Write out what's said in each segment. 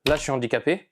Là, je suis handicapé.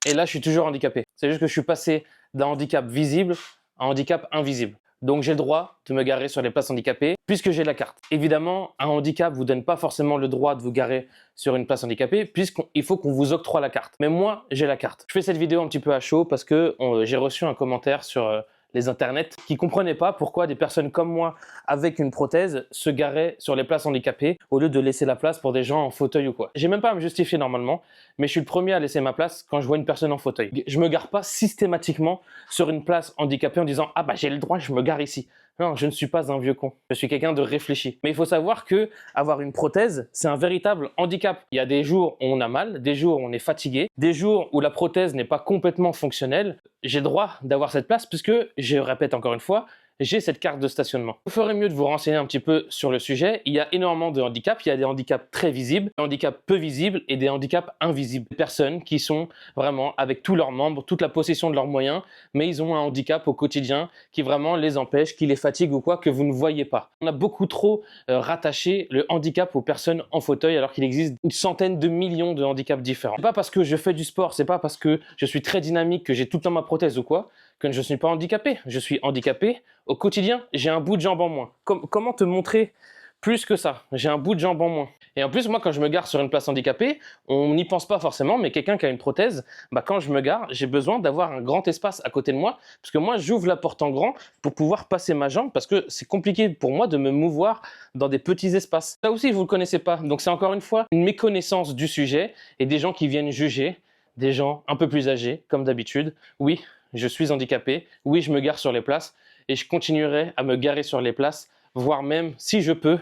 Et là, je suis toujours handicapé. C'est juste que je suis passé d'un handicap visible à un handicap invisible. Donc, j'ai le droit de me garer sur les places handicapées puisque j'ai la carte. Évidemment, un handicap ne vous donne pas forcément le droit de vous garer sur une place handicapée puisqu'il faut qu'on vous octroie la carte. Mais moi, j'ai la carte. Je fais cette vidéo un petit peu à chaud parce que j'ai reçu un commentaire sur les internets qui ne comprenaient pas pourquoi des personnes comme moi avec une prothèse se garaient sur les places handicapées au lieu de laisser la place pour des gens en fauteuil ou quoi. J'ai même pas à me justifier normalement, mais je suis le premier à laisser ma place quand je vois une personne en fauteuil. Je me gare pas systématiquement sur une place handicapée en disant « Ah bah j'ai le droit, je me gare ici ». Non, je ne suis pas un vieux con. Je suis quelqu'un de réfléchi. Mais il faut savoir que avoir une prothèse, c'est un véritable handicap. Il y a des jours où on a mal, des jours où on est fatigué, des jours où la prothèse n'est pas complètement fonctionnelle. J'ai droit d'avoir cette place puisque, je répète encore une fois, j'ai cette carte de stationnement. Vous ferez mieux de vous renseigner un petit peu sur le sujet. Il y a énormément de handicaps. Il y a des handicaps très visibles, des handicaps peu visibles et des handicaps invisibles. Des personnes qui sont vraiment avec tous leurs membres, toute la possession de leurs moyens, mais ils ont un handicap au quotidien qui vraiment les empêche, qui les fatigue ou quoi, que vous ne voyez pas. On a beaucoup trop rattaché le handicap aux personnes en fauteuil alors qu'il existe une centaine de millions de handicaps différents. C'est pas parce que je fais du sport, c'est pas parce que je suis très dynamique, que j'ai tout le temps ma prothèse ou quoi, que je ne suis pas handicapé. Je suis handicapé au quotidien, j'ai un bout de jambe en moins. Comment te montrer plus que ça? J'ai un bout de jambe en moins. Et en plus, moi, quand je me gare sur une place handicapée, on n'y pense pas forcément, mais quelqu'un qui a une prothèse, bah, quand je me gare, j'ai besoin d'avoir un grand espace à côté de moi, parce que moi, j'ouvre la porte en grand pour pouvoir passer ma jambe, parce que c'est compliqué pour moi de me mouvoir dans des petits espaces. Ça aussi, vous ne le connaissez pas. Donc, c'est encore une fois une méconnaissance du sujet et des gens qui viennent juger, des gens un peu plus âgés, comme d'habitude. Oui, je suis handicapé. Oui, je me gare sur les places et je continuerai à me garer sur les places, voire même, si je peux,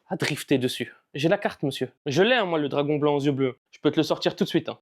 à drifter dessus. J'ai la carte, monsieur. Je l'ai, hein, moi, le dragon blanc aux yeux bleus. Je peux te le sortir tout de suite. Hein.